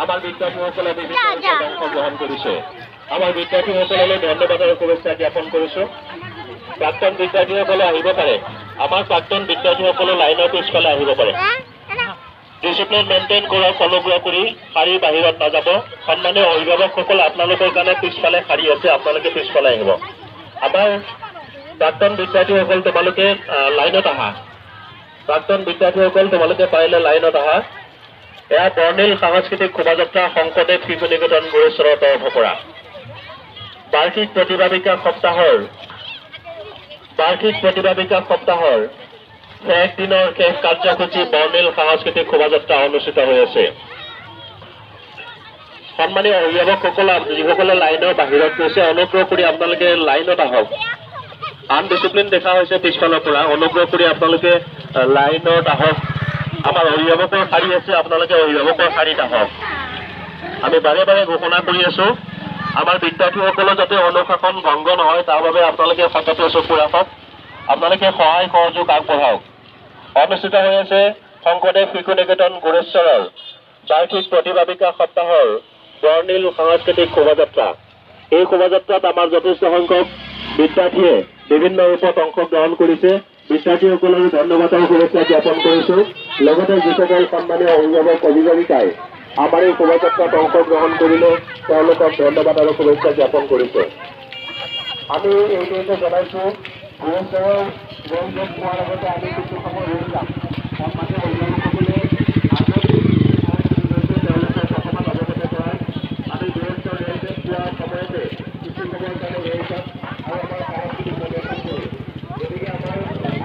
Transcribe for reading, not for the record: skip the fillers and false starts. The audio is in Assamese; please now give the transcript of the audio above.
আমাৰ বিদ্যাৰ্থীসকলে বিভিন্ন অংশগ্ৰহণ কৰেছে। আমাৰ বিদ্যাৰ্থীসকললৈ ধন্যবাদৰ শুভেচ্ছা জ্ঞাপন কৰিছো। প্ৰাক্তন বিদ্যাৰ্থীসকলে আহিব পাৰে। আমাৰ প্ৰাক্তন বিদ্যাৰ্থীসকলে লাইনৰ পিছফালে আহিব পাৰে। ডিসিপ্লিন মেইনটেইন কৰক, অনুগ্ৰহ কৰি শাৰী বাহিৰত নাযাব। সন্মানীয় অভিভাৱকসকল আপোনালোকৰ কাৰণে পিছফালে শাৰী আছে, আপোনালোকে পিছফালে আহিব। আমাৰ প্ৰাক্তন বিদ্যাৰ্থীসকল তোমালোকে লাইনত আহা। প্ৰাক্তন বিদ্যাৰ্থীসকল তোমালোকে পাৰিলে লাইনত আহা। এয়া বৰ্ণিল সাংস্কৃতিক শোভাযাত্ৰা শংকৰদেৱ শিশু নিকেতন গুৰেশ্বৰৰ তৰফৰ পৰা বাৰ্ষিক প্ৰতিভা বিকাশ সপ্তাহৰ এক দিনৰ শেষ কাৰ্যসূচী বৰ্ণিল সাংস্কৃতিক শোভাযাত্ৰা অনুষ্ঠিত হৈ আছে। সন্মানীয় অভিভাৱকসকল যিসকলে লাইনৰ বাহিৰত গৈছে, অনুগ্ৰহ কৰি আপোনালোকে লাইনত আহক। আনডিসিপ্লিন দেখা হৈছে পিছফালৰ পৰা, অনুগ্ৰহ কৰি আপোনালোকে লাইনত আহক। আমাৰ অভিভাৱকৰ শাৰী আছে, আপোনালোকে অভিভাৱকৰ শাৰীত আহক। আমি বাৰে বাৰে ঘোষণা কৰি আছো আমাৰ বিদ্যাৰ্থীসকলৰ যাতে অনুশাসন ভংগ নহয় তাৰ বাবে আপোনালোকে সততে চকু ৰাখক, আপোনালোকে সহায় সহযোগ আগবঢ়াওক। অনুষ্ঠিত হৈ আছে শংকৰদেৱ শিশু নিকেতন গোৰেশ্বৰৰ বাৰ্ষিক প্ৰতিভা বিকাশ সপ্তাহৰ বৰ্ণিল সাংস্কৃতিক শোভাযাত্ৰা। এই শোভাযাত্ৰাত আমাৰ যথেষ্ট সংখ্যক বিদ্যাৰ্থীয়ে বিভিন্ন ৰূপত অংশগ্ৰহণ কৰিছে। বিদ্যাৰ্থীসকলক ধন্যবাদ আৰু শুভেচ্ছা জ্ঞাপন কৰিছো। লগতে যিসকল সন্মানীয় অভিভাৱক অভিভাৱিকাই আমাৰ এই শোভাযাত্ৰাত অংশগ্ৰহণ কৰিলে তেওঁলোকক ধন্যবাদ আৰু শুভেচ্ছা জ্ঞাপন কৰিছো। আমি এইটোকে জনাইছো গোৰেশ্বৰৰ জয়ন্তী হোৱাৰ আগতে আমি কিছু সময় ৰৈ যাম।